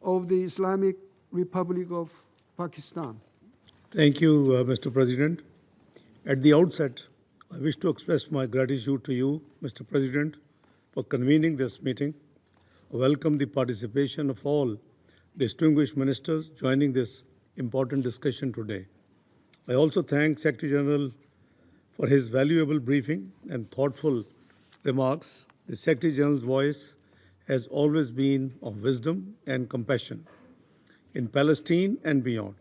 of the Islamic Republic of Pakistan. Thank you, Mr. President. At the outset, I wish to express my gratitude to you, Mr. President, for convening this meeting. I welcome the participation of all distinguished ministers joining this important discussion today. I also thank Secretary General for his valuable briefing and thoughtful remarks. The Secretary General's voice has always been of wisdom and compassion in Palestine and beyond.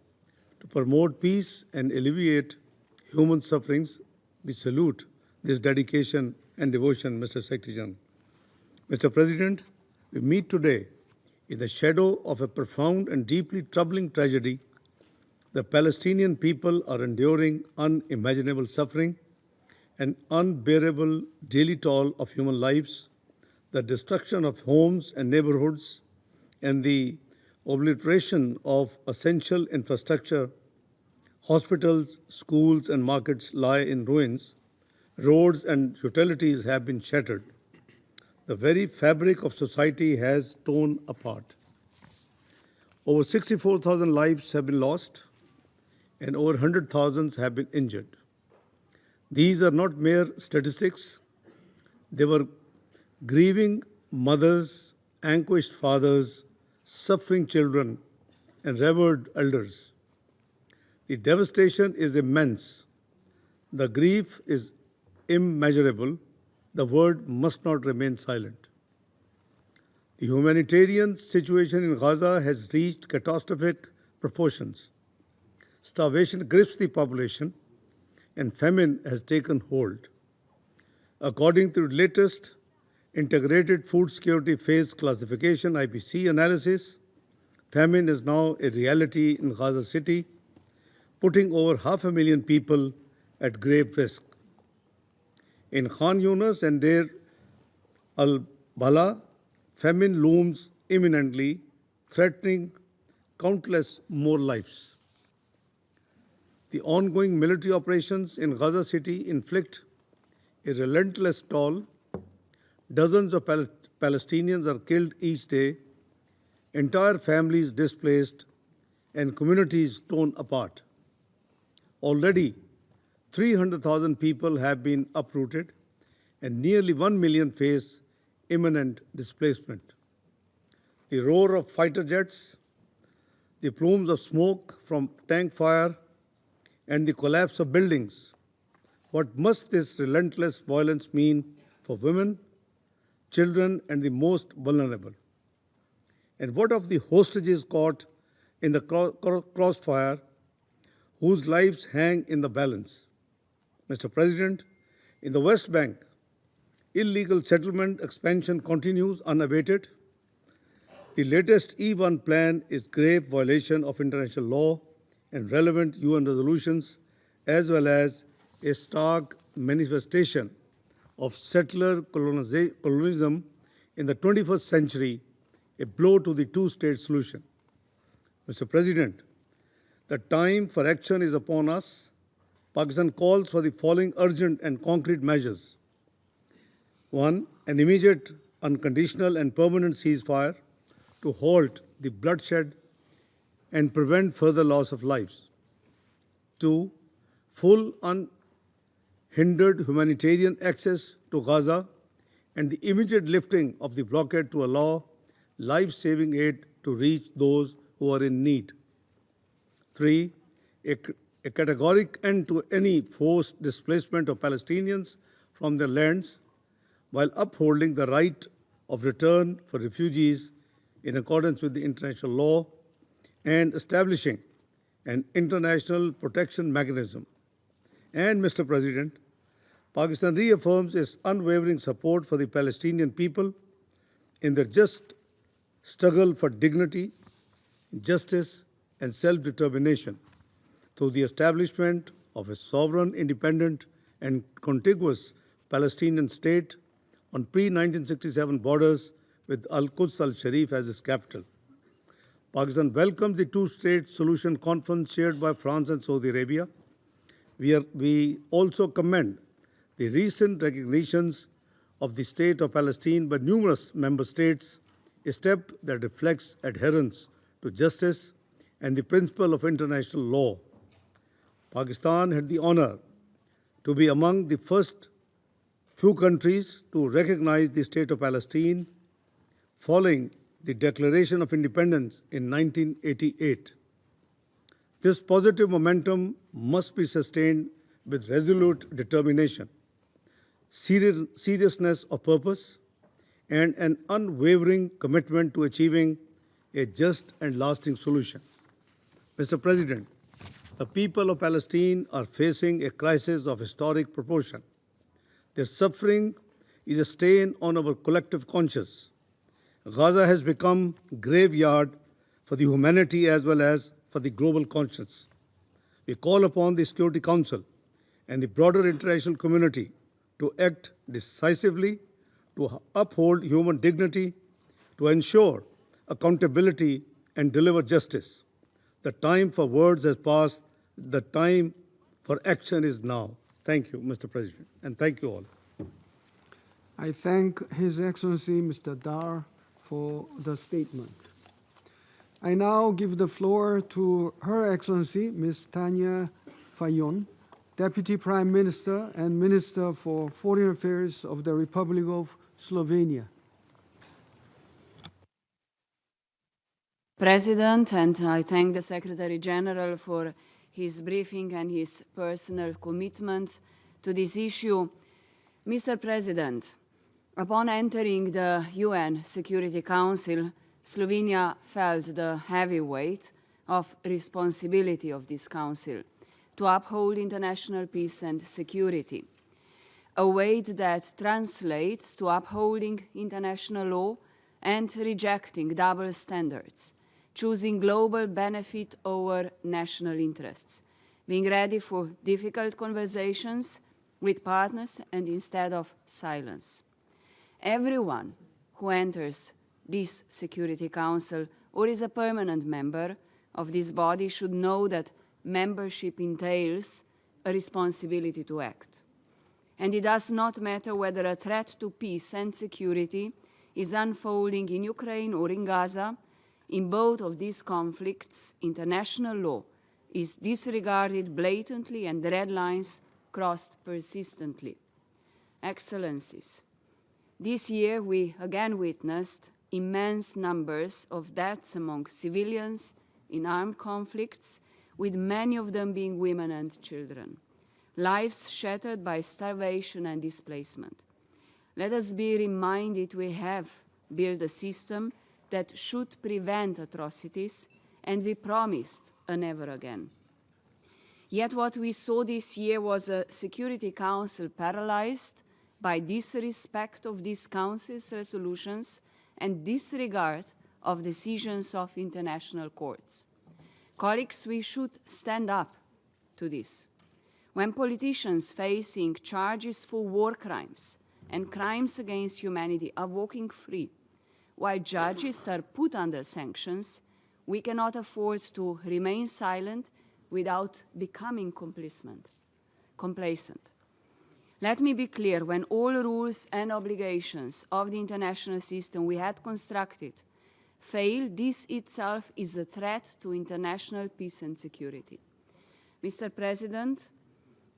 To promote peace and alleviate human sufferings, we salute this dedication and devotion, Mr. Secretary General. Mr. President, we meet today in the shadow of a profound and deeply troubling tragedy. The Palestinian people are enduring unimaginable suffering, an unbearable daily toll of human lives, the destruction of homes and neighborhoods, and the obliteration of essential infrastructure. Hospitals, schools, and markets lie in ruins. Roads and utilities have been shattered. The very fabric of society has torn apart. Over 64,000 lives have been lost, and over 100,000 have been injured. These are not mere statistics. They were grieving mothers, anguished fathers, suffering children, and revered elders. The devastation is immense. The grief is immeasurable. The world must not remain silent. The humanitarian situation in Gaza has reached catastrophic proportions. Starvation grips the population, and famine has taken hold. According to the latest Integrated Food Security Phase Classification (IPC) analysis, famine is now a reality in Gaza City, putting over 500,000 people at grave risk. In Khan Yunis and Deir al-Bala, famine looms imminently, threatening countless more lives. The ongoing military operations in Gaza City inflict a relentless toll. Dozens of Palestinians are killed each day, entire families displaced, and communities torn apart. Already, 300,000 people have been uprooted, and nearly 1 million face imminent displacement. The roar of fighter jets, the plumes of smoke from tank fire, and the collapse of buildings. What must this relentless violence mean for women, children, and the most vulnerable? And what of the hostages caught in the crossfire, whose lives hang in the balance? Mr. President, in the West Bank, illegal settlement expansion continues unabated. The latest E1 plan is grave violation of international law and relevant UN resolutions, as well as a stark manifestation of settler colonialism in the 21st century, a blow to the two-state solution. Mr. President, the time for action is upon us. Pakistan calls for the following urgent and concrete measures. 1. An immediate, unconditional, and permanent ceasefire to halt the bloodshed and prevent further loss of lives. 2. Full, unhindered humanitarian access to Gaza and the immediate lifting of the blockade to allow life-saving aid to reach those who are in need. 3. A categoric end to any forced displacement of Palestinians from their lands, while upholding the right of return for refugees in accordance with the international law and establishing an international protection mechanism. And, Mr. President, Pakistan reaffirms its unwavering support for the Palestinian people in their just struggle for dignity, justice, and self-determination through the establishment of a sovereign, independent, and contiguous Palestinian state on pre-1967 borders with Al-Quds al-Sharif as its capital. Pakistan welcomes the two-state solution conference chaired by France and Saudi Arabia. We also commend the recent recognitions of the State of Palestine by numerous member states, a step that reflects adherence to justice and the principle of international law. Pakistan had the honor to be among the first few countries to recognize the state of Palestine following the Declaration of Independence in 1988. This positive momentum must be sustained with resolute determination, seriousness of purpose, and an unwavering commitment to achieving a just and lasting solution. Mr. President, the people of Palestine are facing a crisis of historic proportion. Their suffering is a stain on our collective conscience. Gaza has become a graveyard for the humanity as well as for the global conscience. We call upon the Security Council and the broader international community to act decisively, to uphold human dignity, to ensure accountability and deliver justice. The time for words has passed. The time for action is now. Thank you, Mr. President, and thank you all. I thank His Excellency Mr. Dar for the statement. I now give the floor to Her Excellency Ms. Tanya Fayon, Deputy Prime Minister and Minister for Foreign Affairs of the Republic of Slovenia. President, and I thank the Secretary General for his briefing and his personal commitment to this issue. Mr. President, upon entering the UN Security Council, Slovenia felt the heavy weight of responsibility of this council to uphold international peace and security, a weight that translates to upholding international law and rejecting double standards, choosing global benefit over national interests, being ready for difficult conversations with partners and instead of silence. Everyone who enters this Security Council or is a permanent member of this body should know that membership entails a responsibility to act. And it does not matter whether a threat to peace and security is unfolding in Ukraine or in Gaza. In both of these conflicts, international law is disregarded blatantly and red lines crossed persistently. Excellencies, this year we again witnessed immense numbers of deaths among civilians in armed conflicts, with many of them being women and children, lives shattered by starvation and displacement. Let us be reminded we have built a system that should prevent atrocities, and we promised a never again. Yet what we saw this year was a Security Council paralyzed by disrespect of this Council's resolutions and disregard of decisions of international courts. Colleagues, we should stand up to this. When politicians facing charges for war crimes and crimes against humanity are walking free, while judges are put under sanctions, we cannot afford to remain silent without becoming complacent. Let me be clear, when all rules and obligations of the international system we had constructed fail, this itself is a threat to international peace and security. Mr. President,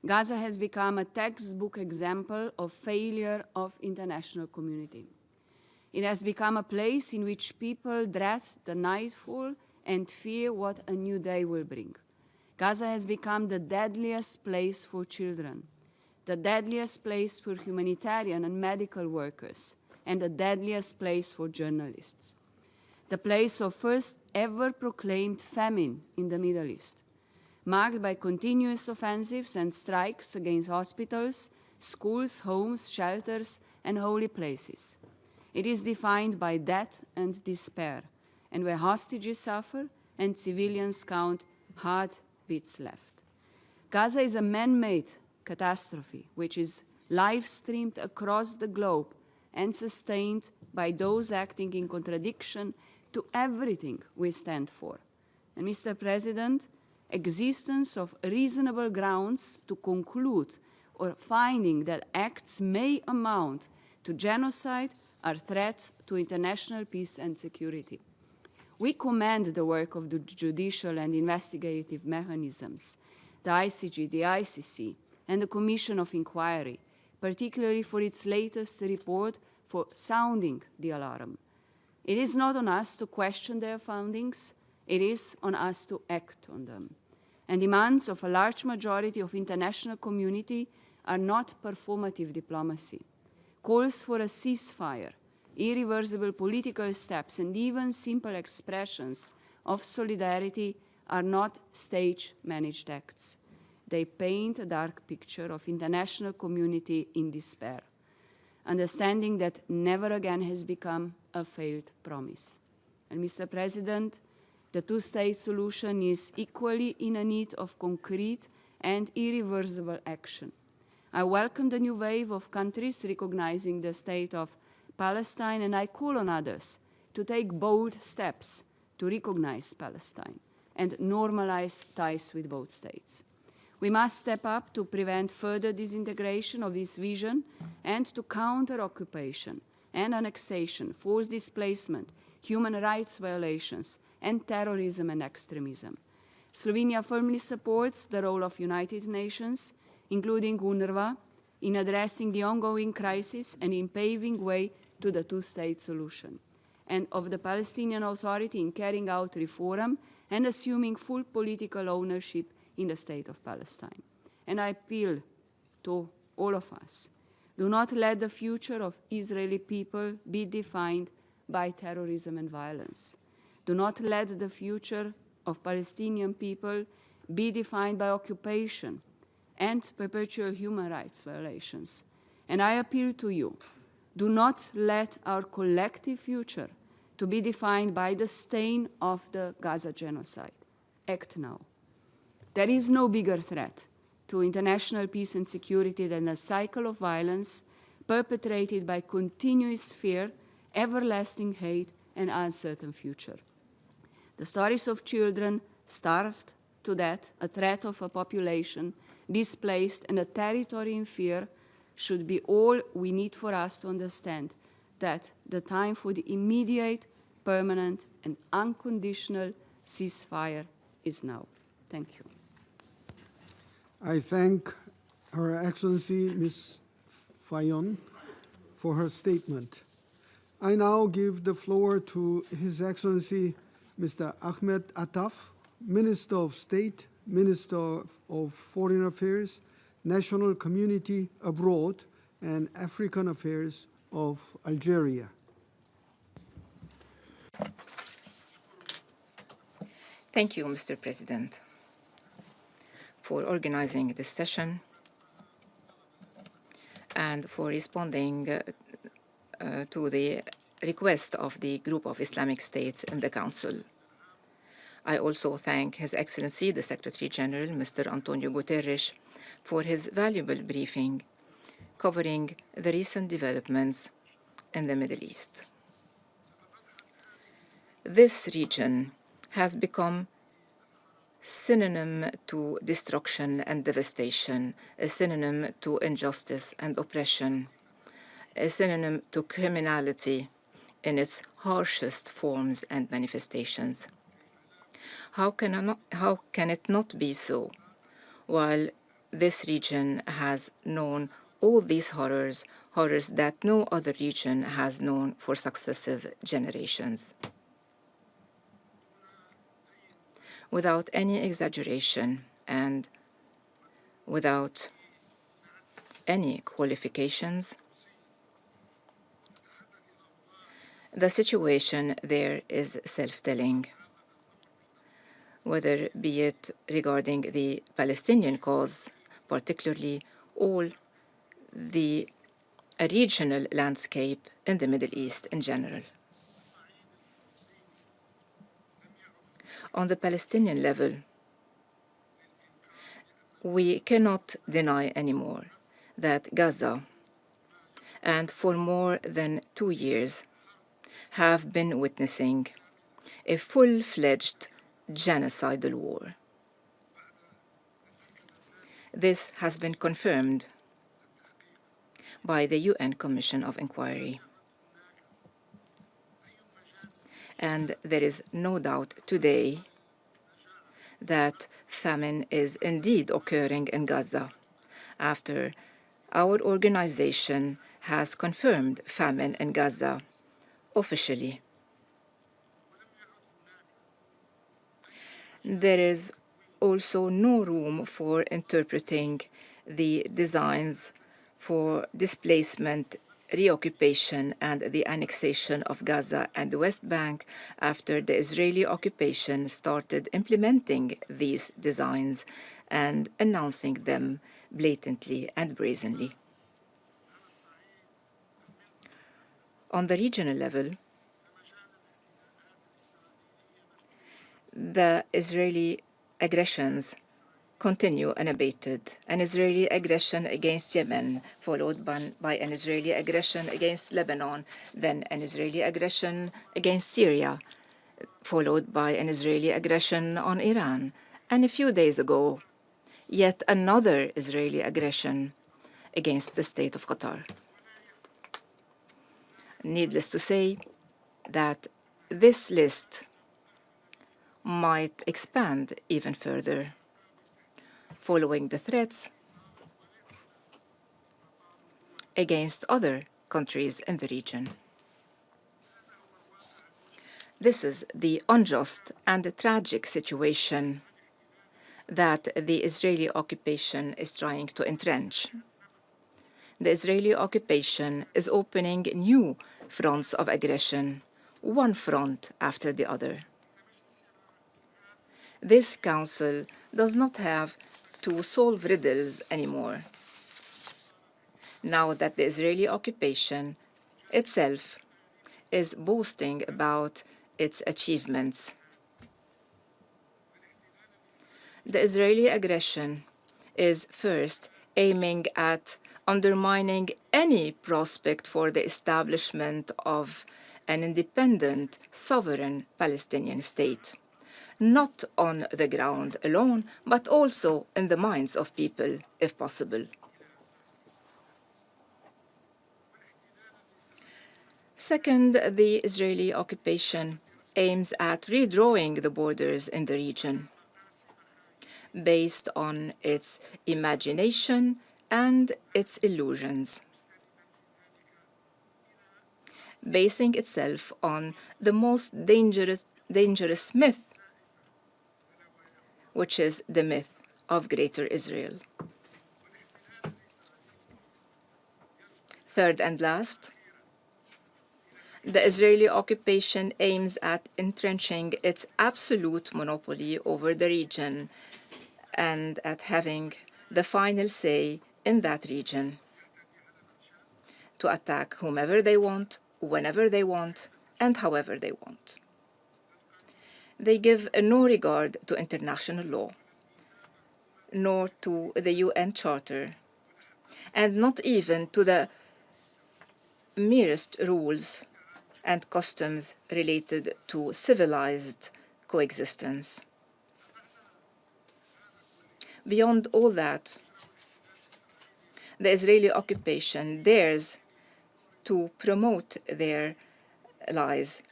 Gaza has become a textbook example of failure of international community. It has become a place in which people dread the nightfall and fear what a new day will bring. Gaza has become the deadliest place for children, the deadliest place for humanitarian and medical workers, and the deadliest place for journalists. The place of first ever proclaimed famine in the Middle East, marked by continuous offensives and strikes against hospitals, schools, homes, shelters, and holy places. It is defined by death and despair, and where hostages suffer and civilians count heartbeats left. Gaza is a man-made catastrophe which is live-streamed across the globe and sustained by those acting in contradiction to everything we stand for. And Mr. President, existence of reasonable grounds to conclude or finding that acts may amount to genocide are threats to international peace and security. We commend the work of the judicial and investigative mechanisms, the ICG, the ICC, and the Commission of Inquiry, particularly for its latest report for sounding the alarm. It is not on us to question their findings, it is on us to act on them. And demands of a large majority of international community are not performative diplomacy. Calls for a ceasefire, irreversible political steps, and even simple expressions of solidarity are not stage-managed acts. They paint a dark picture of international community in despair. Understanding that never again has become a failed promise. And Mr. President, the two-state solution is equally in a need of concrete and irreversible action. I welcome the new wave of countries recognizing the state of Palestine, and I call on others to take bold steps to recognize Palestine and normalize ties with both states. We must step up to prevent further disintegration of this vision and to counter occupation and annexation, forced displacement, human rights violations, and terrorism and extremism. Slovenia firmly supports the role of United Nations, including UNRWA, in addressing the ongoing crisis and in paving way to the two-state solution, and of the Palestinian Authority in carrying out reform and assuming full political ownership in the state of Palestine. And I appeal to all of us, do not let the future of Israeli people be defined by terrorism and violence. Do not let the future of Palestinian people be defined by occupation and perpetual human rights violations. And I appeal to you, do not let our collective future to be defined by the stain of the Gaza genocide. Act now. There is no bigger threat to international peace and security than a cycle of violence perpetrated by continuous fear, everlasting hate, and uncertain future. The stories of children starved to death, a threat of a population displaced, and a territory in fear should be all we need for us to understand that the time for the immediate, permanent, and unconditional ceasefire is now. Thank you. I thank Her Excellency Ms. Fayon for her statement. I now give the floor to His Excellency Mr. Ahmed Attaf, Minister of State, Minister of Foreign Affairs, National Community Abroad, and African Affairs of Algeria. Thank you, Mr. President, for organizing this session and for responding to the request of the Group of Islamic States in the Council. I also thank His Excellency, the Secretary General, Mr. Antonio Guterres, for his valuable briefing covering the recent developments in the Middle East. This region has become synonym to destruction and devastation, a synonym to injustice and oppression, a synonym to criminality in its harshest forms and manifestations. How can it not be so, while this region has known all these horrors that no other region has known for successive generations? Without any exaggeration and without any qualifications, the situation there is self-telling, whether be it regarding the Palestinian cause, particularly all the regional landscape in the Middle East in general. On the Palestinian level, we cannot deny anymore that Gaza, and for more than 2 years, have been witnessing a full-fledged genocidal war. This has been confirmed by the UN Commission of Inquiry. And there is no doubt today that famine is indeed occurring in Gaza, after our organization has confirmed famine in Gaza officially. There is also no room for interpreting the designs for displacement, reoccupation, and the annexation of Gaza and the West Bank after the Israeli occupation started implementing these designs and announcing them blatantly and brazenly. On the regional level, the Israeli aggressions continue unabated. An Israeli aggression against Yemen, followed by an Israeli aggression against Lebanon, then an Israeli aggression against Syria, followed by an Israeli aggression on Iran. And a few days ago, yet another Israeli aggression against the state of Qatar. Needless to say that this list might expand even further following the threats against other countries in the region. This is the unjust and tragic situation that the Israeli occupation is trying to entrench. The Israeli occupation is opening new fronts of aggression, one front after the other. This council does not have to solve riddles anymore, now that the Israeli occupation itself is boasting about its achievements. The Israeli aggression is first aiming at undermining any prospect for the establishment of an independent, sovereign Palestinian state, not on the ground alone, but also in the minds of people, if possible. Second, the Israeli occupation aims at redrawing the borders in the region based on its imagination and its illusions, basing itself on the most dangerous myth, which is the myth of Greater Israel. Third and last, the Israeli occupation aims at entrenching its absolute monopoly over the region and at having the final say in that region, to attack whomever they want, whenever they want, and however they want. They give no regard to international law, nor to the UN Charter, and not even to the merest rules and customs related to civilized coexistence. Beyond all that, the Israeli occupation dares to promote their lies.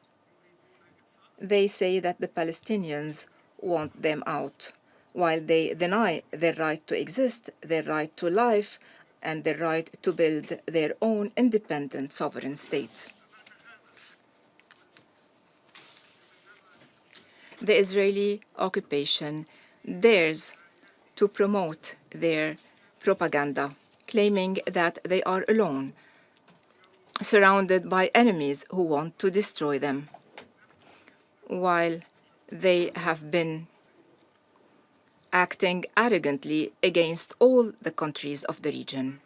They say that the Palestinians want them out, while they deny their right to exist, their right to life, and their right to build their own independent sovereign state. The Israeli occupation dares to promote their propaganda, claiming that they are alone, surrounded by enemies who want to destroy them, while they have been acting arrogantly against all the countries of the region.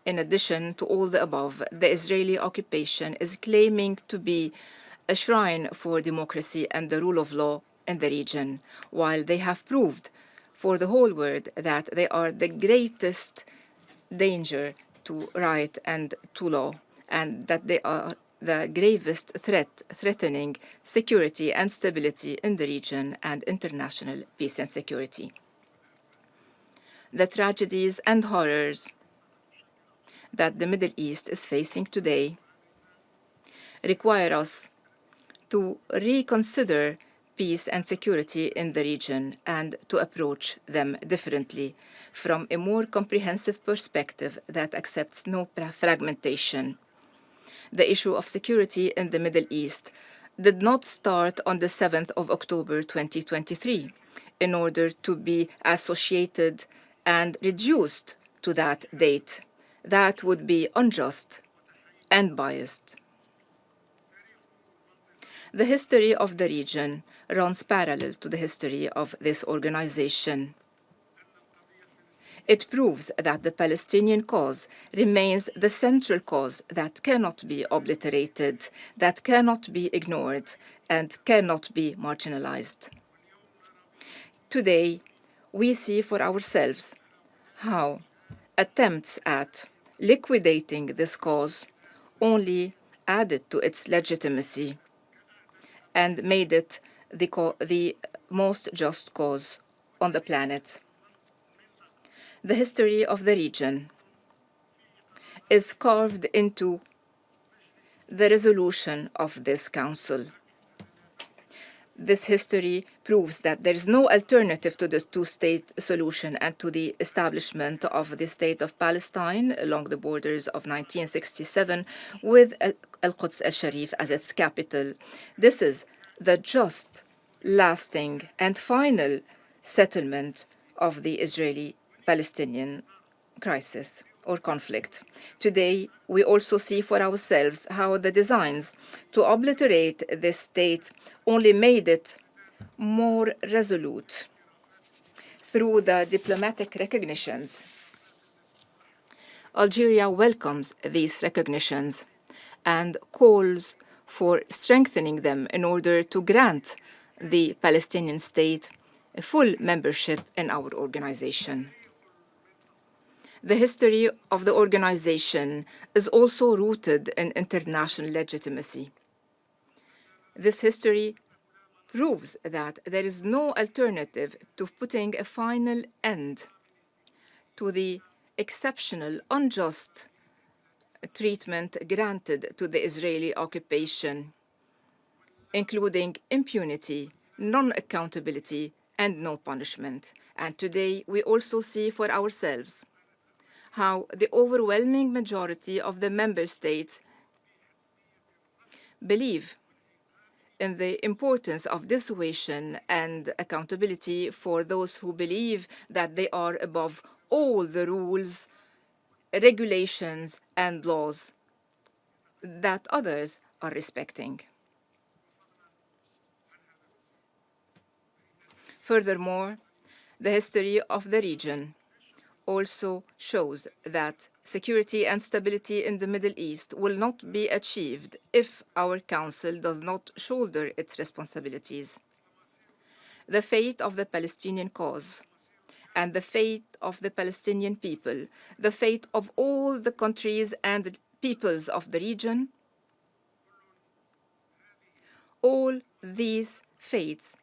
In addition to all the above, the Israeli occupation is claiming to be a shrine for democracy and the rule of law in the region, while they have proved for the whole world that they are the greatest danger to right and to law, and that they are the gravest threat threatening security and stability in the region and international peace and security. The tragedies and horrors that the Middle East is facing today require us to reconsider peace and security in the region and to approach them differently from a more comprehensive perspective that accepts no fragmentation. The issue of security in the Middle East did not start on the 7th of October 2023 in order to be associated and reduced to that date. That would be unjust and biased. The history of the region runs parallel to the history of this organization. It proves that the Palestinian cause remains the central cause that cannot be obliterated, that cannot be ignored, and cannot be marginalized. Today, we see for ourselves how attempts at liquidating this cause only added to its legitimacy and made it the most just cause on the planet. The history of the region is carved into the resolution of this Council. This history proves that there is no alternative to the two-state solution and to the establishment of the State of Palestine along the borders of 1967 with Al-Quds al-Sharif as its capital. This is the just, lasting, and final settlement of the Israeli-Palestinian crisis or conflict. Today, we also see for ourselves how the designs to obliterate this state only made it more resolute through the diplomatic recognitions. Algeria welcomes these recognitions and calls for strengthening them in order to grant the Palestinian state a full membership in our organization. The history of the organization is also rooted in international legitimacy. This history proves that there is no alternative to putting a final end to the exceptional, unjust treatment granted to the Israeli occupation, including impunity, non-accountability, and no punishment. And today, we also see for ourselves how the overwhelming majority of the member states believe in the importance of dissuasion and accountability for those who believe that they are above all the rules, regulations, and laws that others are respecting. Furthermore, the history of the region also shows that security and stability in the Middle East will not be achieved if our Council does not shoulder its responsibilities. The fate of the Palestinian cause and the fate of the Palestinian people, the fate of all the countries and peoples of the region, all these fates